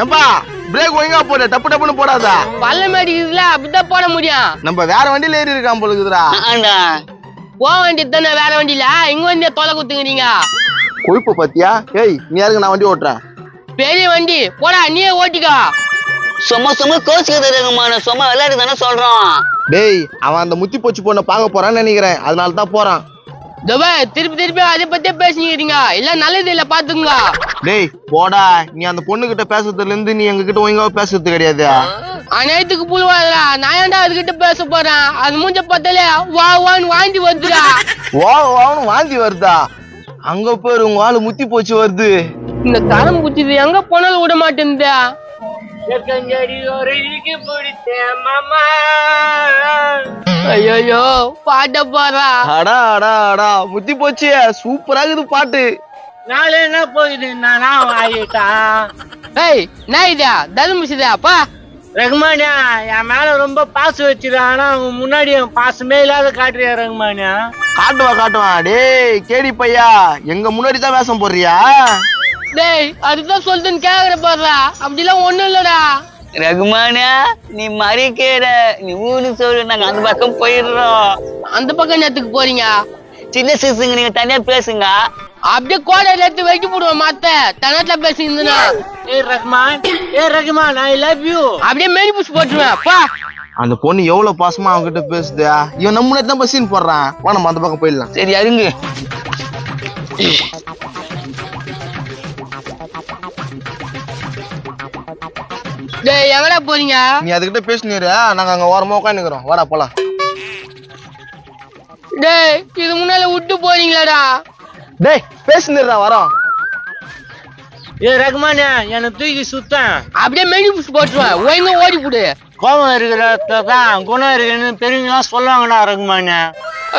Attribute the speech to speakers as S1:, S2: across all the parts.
S1: ஏம்பா பிரேக் ஒழுங்கா போடு, டப்பு டப்புன்னு போடாதா.
S2: பள்ளமேடு இதுல அப்படிதான் போட முடியும்.
S1: நம்ம வேற வண்டியில ஏறி இருக்கான் போலுக்குதுடா.
S2: போக வேண்டியது தானே வேற வண்டியில, இங்க வந்து தொலை குத்துங்கிறீங்க.
S1: கொழுப்பு பத்தியா? ஏய் நீ யாருக்கு நான் வண்டி ஓட்டுறேன்.
S2: பெரிய வண்டி போடா, நீயே ஓட்டிக்கோ.
S3: சும்மா கோச்சுக்கிறதுமா, சும்மா விளையாட்டு தானே சொல்றோம்.
S1: டேய் அவன் அந்த முத்தி போச்சு பொண்ணை பார்க்க போறான்னு நினைக்கிறேன், அதனால தான் போறான்.
S2: திருப்பி அதை பத்தியே பேசிக்கிறீங்க, இல்ல நல்லது இல்ல பாத்துங்க.
S1: டேய் போடா, நீ அந்த பொண்ணு கிட்ட பேசுறதுல இருந்து நீ எங்க கிட்ட ஒழுங்கா பேசுறது கிடையாது.
S2: அனைத்துக்கு புழுவாதுடா, நான் ஏன்டா அதுகிட்ட பேச போறேன்? அது மூஞ்ச பார்த்தாலே வான்னு வாந்தி வருதுடா.
S1: வான்னு வாந்தி வருதா? அங்க பேரு உங்க ஆளு முத்தி போச்சு வருது.
S2: இந்த தரம் குச்சிது எங்க போனாலும் விட மாட்டேங்குதா. ஐயோ பாட்ட போறா.
S1: அடா அடா அடா முத்தி போச்சு, சூப்பரா இருக்குது பாட்டு.
S2: நாளே என்ன போகுது, நானா ஆயிட்டா. ஏய் நான் இதா தர்மிச்சுதா அப்பா ரகுமானியா, என் மேல ரொம்ப பாசம் வச்சிருக்கா. ஆனா அவங்க முன்னாடி என் பாசமே இல்லாத காட்டுறியா ரகுமானியா?
S1: காட்டுவான். டேய் கேடி பையா, எங்க முன்னாடி தான் வேஷம் போடுறியா?
S2: டேய் அதுதான் சொல்லுன்னு கேக்குற பாடுறா, அப்படிலாம் ஒண்ணும் இல்லடா.
S3: ரகுமானியா நீ மறிக்கிற, நீ ஊரு சொல்லு, நாங்க அந்த பக்கம் போயிடுறோம்.
S2: அந்த பக்கம் நேரத்துக்கு போறீங்க?
S3: சின்ன சிசுங்க நீங்க தனியா பேசுங்க.
S2: அப்படியே கோடை எடுத்து வைக்க போடுவோம் மாத்த தனத்துல பேசியிருந்தா. ரகுமான் ஐ லவ் யூ அப்படியே மேனி புஷ் போட்டுருவேன். அப்பா
S1: அந்த பொண்ணு எவ்வளவு பாசமா அவங்கிட்ட பேசுது. இவன் நம்ம முன்னாடி தான் சீன் போடுறான். வா நம்ம அந்த பக்கம் போயிடலாம்.
S3: சரி அருங்க.
S2: டேய் எங்கடா போறீங்க?
S1: நீ அதுகிட்ட பேசினீரு, நாங்க அங்க ஓரமா உட்காந்துக்கிறோம். வாடா போலாம்.
S2: டேய் இது முன்னால விட்டு போறீங்களாடா?
S1: டேய் பேசினீரா வரோம்.
S2: ரகுமானியா என்ன தூக்கி சுத்தம் அப்படியே மெனி புஷ் போட்டுருவேன். ஒழுங்கா ஓடி போடு. கோபம் இருக்கிறதான் குணம் இருக்குன்னு பெரியவங்க சொல்லுவாங்கடா ரகுமானியா.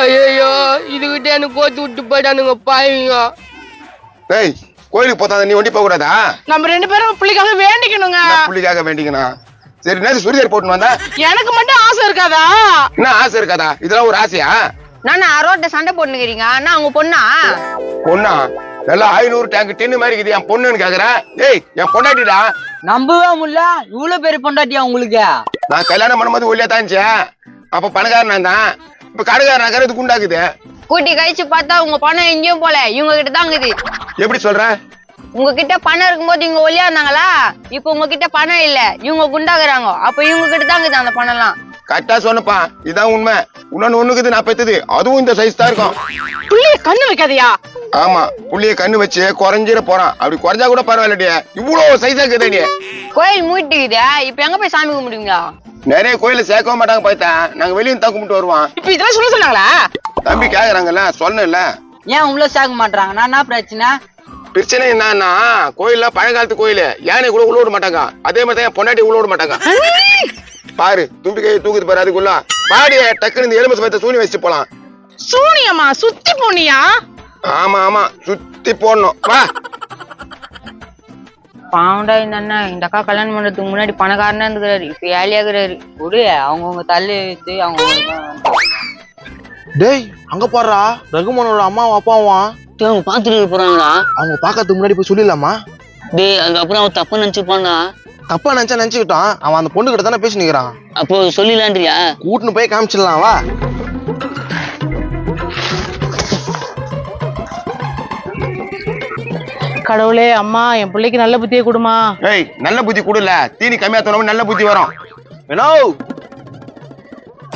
S2: ஐயோ இதுகிட்ட எனக்கு கோத்து விட்டு போயிட்டானுங்க பாவீங்க.
S4: டேய் கோயிலுக்கு போத்தா நீ வண்டி போக கூடாதா?
S2: நம்ம ரெண்டு பேரும் புள்ளிக்காக வேண்டிக்கணுங்க.
S4: புள்ளிக்காக வேண்டிக்கணும். சரி நேத்து சுடிதார் போட்டு வந்தா?
S2: எனக்கு மட்டும் ஆசை இருக்காதா?
S4: என்ன ஆசை இருக்காதா? இதெல்லாம் ஒரு ஆசையா?
S5: நானா ரோட்ல சண்டை போட்டுக்கிறீங்க? நான் அவங்க பொண்ணா?
S4: பொண்ணா? எல்லாம் 500 டேங்க் டின்னு மாதிரி இருக்குது. என் பொண்ணுன்னு கேக்குறேன். ஏய் என் பொண்டாட்டிடா.
S2: நம்பவே முடியல, இவ்வளவு பெரிய பொண்டாட்டியா உங்களுக்கு?
S4: நான் கல்யாணம் பண்ணும்போது ஒல்லியா தான் இருந்துச்சேன். அப்ப பணக்காரன் தான். இப்ப கடைக்காரன் இது குண்டாக்குது.
S5: கூட்டி கழிச்சு பார்த்தா உங்க பணம் எங்கேயும் போல, இவங்க கிட்ட தான் இருக்குது.
S4: எப்படி சொல்ற?
S5: உங்ககிட்ட பணம் இருக்கும்போது இவங்க ஒல்லியா இருந்தாங்களா? இப்ப உங்ககிட்ட பணம் இல்ல, இவங்க குண்டாக்குறாங்க. அப்ப இவங்க கிட்ட தான் இருக்குது அந்த பணம் எல்லாம்.
S4: கரெக்டா சொன்னப்பா, இதான் உண்மை. இன்னொன்னு ஒண்ணுக்குது நான் பெத்தது, அதுவும் இந்த சைஸ் தான் இருக்கும்.
S2: புள்ளிய கண்ணு வைக்காதியா?
S4: ஆமா புள்ளிய கண்ணு வச்சு குறைஞ்சிட போறான். அப்படி குறைஞ்சா கூட பரவாயில்லடியா, இவ்வளவு சைஸா இருக்குதே.
S5: கோயில் மூட்டிக்குதா, இப்ப எங்க போய் சாமி கும்பிடுவீங்களா?
S4: நிறைய கோயில சேர்க்கவே மாட்டாங்க பார்த்தேன். நாங்க வெளியே தான் கும்பிட்டு வருவோம்.
S2: இப்ப இதெல்லாம் சொல்ல சொன்னாங்களா?
S4: தம்பி கேக்குறாங்கல்ல, சொன்னேன்ல.
S2: ஏன் உள்ள சேர்க்க மாட்டாங்க? நான் என்ன பிரச்சனை?
S4: பிரச்சனை என்னன்னா, கோயில்ல பழைய காலத்து கோயில் யானை கூட உள்ள விட மாட்டாங்க. அதே மாதிரி தான் பொண்டாட்டி உள்ள விட மாட்டாங்க. பாரு தும்பி கையை தூக்குது பாரு. அதுக்குள்ள பாடிய டக்குனு இந்த எலும்பு சமயத்தை சூனி வச்சுட்டு போலாம்.
S2: சூனியமா? சுத்தி போனியா?
S4: ஆமா சுத்தி போடணும். வா
S5: பாவண்டா இந்த அண்ணன். இந்த அக்கா கல்யாணம் பண்றதுக்கு முன்னாடி பணக்காரனா இருக்கிறாரு, இப்ப ஏழையாகிறாரு. ஒரு அவங்கவுங்க தள்ளி வச்சு அவங்க.
S1: டேய் அங்க பாடுறா, ரகுமானோட அம்மாவும் அப்பாவும்.
S3: அவங்க பாத்துட்டு போறாங்களா?
S1: அவங்க பாக்கிறதுக்கு முன்னாடி போய் சொல்லிடலாமா?
S3: டேய் அதுக்கப்புறம் அவன் தப்பா நினைச்சுப்பாங்க.
S1: தப்பா நினைச்சுக்கிட்டான். அவன் அந்த பொண்ணு கிட்ட தானே பேசி நிக்கிறான்.
S3: அப்போ சொல்லிடலான்றியா?
S1: கூட்டுன்னு போய் காமிச்சிடலாம் வா.
S2: கடவுளே அம்மா, என் பிள்ளைக்கு நல்ல புத்தியை கொடுமா.
S4: ஏய் நல்ல புத்தி கொடுல, தீனி கம்மியா தோணும் நல்ல புத்தி வரும்.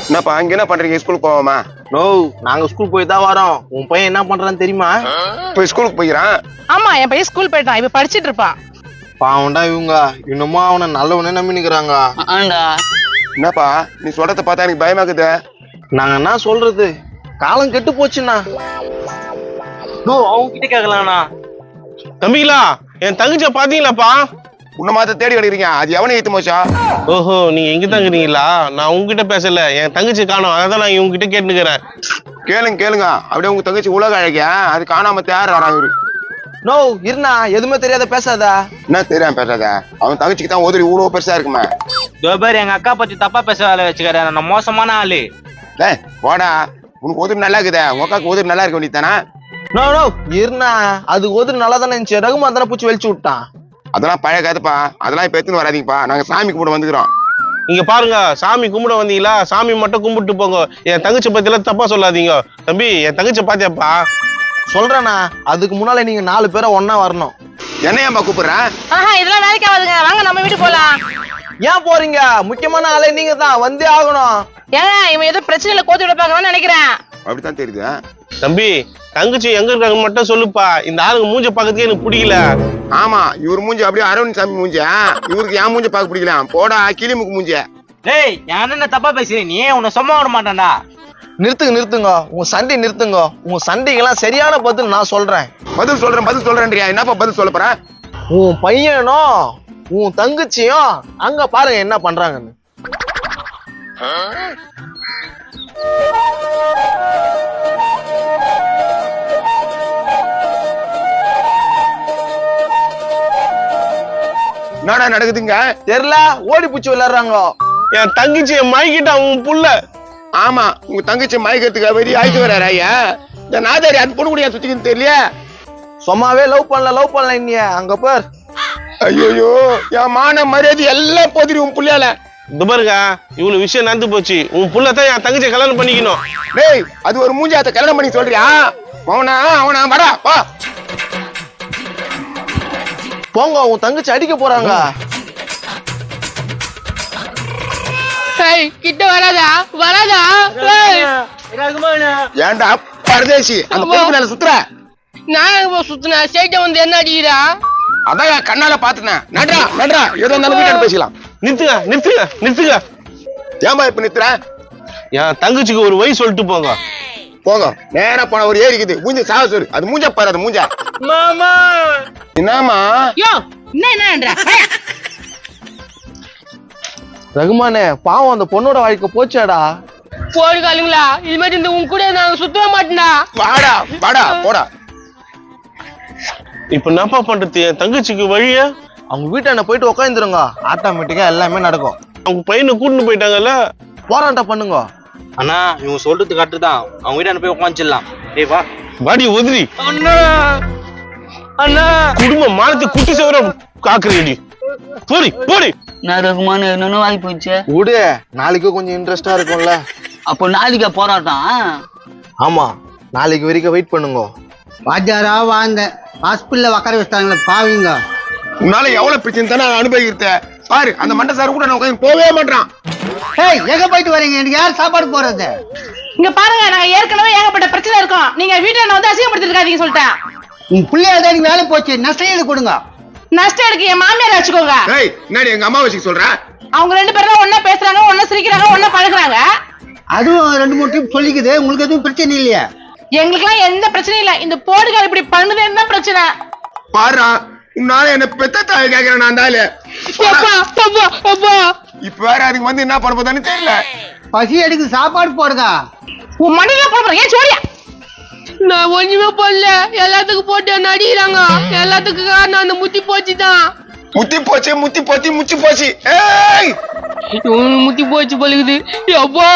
S4: என்னப்பா அங்க என்ன பண்றீங்க? ஸ்கூலுக்கு போவாமா?
S1: நோ நாங்க ஸ்கூல் போய் தான் வரோம். உன் பையன் என்ன பண்றான்னு தெரியுமா?
S4: போய் ஸ்கூலுக்கு போய்கிறான்.
S2: ஆமா என் பையன் ஸ்கூல் போயிட்டான், இப்ப படிச்சிட்டு இருப்பான்.
S1: பாவண்டா இவங்க இன்னுமா அவனை நல்லவனே நம்பி நிக்கிறாங்க.
S3: ஆண்டா
S4: என்னப்பா நீ சொல்றத பார்த்தா எனக்கு பயமாக்குது.
S1: நாங்க என்ன சொல்றது, காலம் கெட்டு போச்சுண்ணா. அவங்க கிட்ட கேட்கலாம்ண்ணா.
S6: தம்பிங்களா என் தங்கச்சிய பாத்தீங்களாப்பா?
S4: உன்ன மாத்த தேடி கிடைக்கிறீங்க, அது எவனை ஏத்து மோச்சா?
S6: ஓஹோ நீங்க எங்க தங்குறீங்களா? நான் உங்ககிட்ட பேசல, என் தங்கச்சி காணோம், அதான் நான் இவங்க கிட்ட கேட்டுக்கிறேன்.
S4: கேளுங்க அப்படியே உங்க தங்கச்சி உலக அழகியா, அது காணாம தேர் வரான் இவரு.
S1: நோ இருண்ணா, எதுவுமே தெரியாத பேசாத.
S4: என்ன தெரியாம பேசாத, அவன் தங்கச்சிக்கு தான் உதவி இவ்வளவு பெருசா இருக்குமே.
S7: பேர் எங்க அக்கா பத்தி தப்பா பேச வேலை வச்சுக்கிறேன், நான் மோசமான ஆளு.
S4: போடா, உனக்கு உதவி நல்லா இருக்குதே, உங்க அக்காவுக்கு உதவி நல்லா இருக்க வேண்டியதானா?
S1: நோ இருண்ணா அதுக்கு ஒதுரு நல்லா தானே இருந்துச்சு. ரகுமான் தானே பூச்சி வெளிச்சு விட்டான்.
S4: அதெல்லாம் பழைய கதைப்பா, அதெல்லாம் இப்ப எடுத்துன்னு வராதீங்கப்பா. நாங்க சாமி கும்பிட வந்துக்கிறோம்.
S6: இங்க பாருங்க, சாமி கும்பிட வந்தீங்களா, சாமி மட்டும் கும்பிட்டு போங்க. என் தங்கச்சி பத்தி எல்லாம் தப்பா சொல்லாதீங்க. தம்பி, என் தங்கச்சி பாத்தியாப்பா?
S1: சொல்றேண்ணா, அதுக்கு முன்னால நீங்க 4 பேரை ஒன்னா வரணும்.
S4: என்னையம்மா கூப்பிடுறேன்?
S5: இதெல்லாம் வேலைக்கு ஆகுதுங்க, வாங்க நம்ம வீட்டுக்கு போலாம்.
S1: ஏன் போறீங்க? முக்கியமான ஆளே நீங்க தான், வந்தே ஆகணும்.
S5: ஏங்க இவன் ஏதோ பிரச்சனையில கோத்து விட பாக்கணும்னு நினைக்கிறேன்.
S4: அப்படித்தான் தெரியுது.
S6: தம்பி, தங்கச்சி எங்க இருக்காங்க மட்டும் சொல்லுப்பா. இந்த ஆளுங்க மூஞ்ச பாக்கிறதுக்கே எனக்கு பிடிக்கல.
S4: ஆமா, இவர் மூஞ்சி அப்படியே அரவிந்த் சாமி மூஞ்சி. இவருக்கு என் மூஞ்ச பாக்க பிடிக்கல. போடா கிளிமுக்கு மூஞ்சி.
S7: டேய் என் அண்ணனை தப்பா பேசுறீ நீ, உன்னை சும்மா விட மாட்டான்டா.
S1: நிறுத்துங்க, உங்க சண்டை நிறுத்துங்க. உங்க சண்டைக்கெல்லாம் சரியான பதில் நான் சொல்றேன்.
S4: பதில் சொல்றேன்றியா? என்னப்பா பதில் சொல்ல போற?
S1: உன் பையனும் உன் தங்கச்சியும் அங்க பாருங்க என்ன பண்றாங்கன்னு.
S4: என்னடா நடக்குதுங்க?
S1: தெரியல, ஓடி பூச்சி விளையாடுறாங்க.
S6: என் தங்கச்சியை மயக்கிட்டான் உன் புள்ள.
S4: ஆமா, உங்க தங்கச்சி மயக்கிறதுக்கு வெறி ஆயிட்டு வர்றாரு ஐயா. இந்த நாதாரி அந்த பொண்ணு கூட சுத்திக்கின்னு தெரியல.
S1: சும்மாவே லவ் பண்ணல இன்னிய அங்க பார்.
S4: ஐயோ, என் மான மரியாதை எல்லாம் போதிரி உன் புள்ளையால.
S6: இது பாருங்க, இவ்வளவு விஷயம் நடந்து போச்சு. உன் புள்ளதான் என் தங்கச்சியை கல்யாணம் பண்ணிக்கணும்.
S4: டேய், அது ஒரு மூஞ்சாத்த கல்யாணம் பண்ணி சொல்றியா? அவனா வாடா வா.
S1: போங்க, உன் தங்கச்சி அடிக்க போறாங்க.
S5: கிட்ட வராதா.
S4: ஏன்டா பரதேசி அந்த பொண்ணு மேல சுத்துற?
S5: நான் சுத்தின சேட்ட வந்து என்ன அடிக்கிறா?
S4: அதான் கண்ணால பாத்துனேன். நட்ரா ஏதோ இருந்தாலும் வீட்டாண்ட பேசலாம்.
S6: நிறுத்துங்க.
S4: ஏன்பா இப்ப நிறுத்துற?
S6: என் தங்கச்சிக்கு ஒரு வழி சொல்லிட்டு போங்க.
S4: போங்க, நேரா போன ஒரு ஏரிக்குது மூஞ்சி சாவ சொல்லு. அது மூஞ்ச பாரு, அது மூஞ்ச.
S7: மாமா
S4: என்னமா?
S5: என்னன்ற
S1: ரகுமானே, பாவம் அந்த பொண்ணோட வாழ்க்கை போச்சாடா.
S5: போடுகாலுங்களா, இது மாதிரி இந்த உன் கூட நாங்க சுத்தவே மாட்டேன்டா.
S4: வாடா போடா.
S6: இப்ப என்னப்பா பண்றது? என் தங்கச்சிக்கு வழிய
S1: அவங்க வீட்டாண்ட போயிட்டு உட்காந்துருங்க, ஆட்டோமேட்டிக்கா எல்லாமே நடக்கும்.
S6: அவங்க பையனை கூட்டிட்டு போயிட்டாங்கல்ல,
S1: போராட்டம் பண்ணுங்க.
S7: அண்ணா இவங்க சொல்றது கரெக்ட் தான், அவங்க வீட்டாண்ட போய் உட்காந்துடலாம். டேய் வா.
S6: வாடி உதிரி.
S7: அண்ணா
S6: குடும்ப மானத்தை குட்டி சவர காக்குறீடி. போடி.
S3: நான் ரகுமான் என்னன்னு வாங்கி போச்சு.
S1: விடு, நாளைக்கு கொஞ்சம் இன்ட்ரெஸ்டா இருக்கும்ல.
S3: அப்போ நாளைக்கு போராட்டம்.
S1: ஆமா, நாளைக்கு வரைக்கும் வெயிட் பண்ணுங்க.
S8: வாத்தியாரா வாழ்ந்த ஹாஸ்பிட்டல்ல உட்கார வச்சிட்டாங்களே பாவீங்க.
S4: உன்னால எவ்வளவு பிரச்சனை தானே அனுபவிக்கிறத பாரு. அந்த மண்டை சார் கூட நான் உட்காந்து போவே மாட்டான்.
S8: ஏய், எங்க போயிட்டு வரீங்க? எனக்கு யார் சாப்பாடு போறது?
S5: இங்க பாருங்க, நாங்க ஏற்கனவே ஏகப்பட்ட பிரச்சனை இருக்கோம். நீங்க வீட்டுல வந்து அசிங்கப்படுத்திருக்காதீங்க சொல்லிட்டேன்.
S8: உன் பிள்ளைய தான் வேலை போச்சு, நஷ்டம் கொடுங்க.
S5: நஷ்டம் எடுக்க என் மாமியார் வச்சுக்கோங்க.
S4: ஏய், என்னடி எங்க அம்மா வச்சு சொல்ற?
S5: அவங்க 2 பேரும் ஒன்னா பேசுறாங்க, ஒன்னா சிரிக்கிறாங்க, ஒன்னா பழகுறாங்க.
S8: அதுவும் 2-3 ட்ரிப் சொல்லிக்குது. உங்களுக்கு எதுவும் பிரச்சனை இல்லையா?
S5: எங்களுக்கு எல்லாம் எந்த பிரச்சனையும் இல்ல. இந்த போடுகால் இப்படி பண்ணுதுன்னு தான் பிரச்சனை.
S4: பாரு, உன்னால என்ன பெத்த தாய் கேக்குறேன் நான் தாலு. இப்ப வேற அதுக்கு வந்து என்ன பண்ண போதான்னு தெரியல.
S8: பசி எடுக்கு, சாப்பாடு போடுங்க.
S5: உன் மண்ணில போடுறேன், ஏன் சோழியா? நான் ஒண்ணுமே போடல, எல்லாத்துக்கும் போட்டு என்ன அடிக்கிறாங்க. எல்லாத்துக்கும் காரணம் அந்த முத்தி போச்சு தான்.
S4: முத்தி போச்சு. ஏய்,
S5: முத்தி போச்சு பழுகுது. அப்பா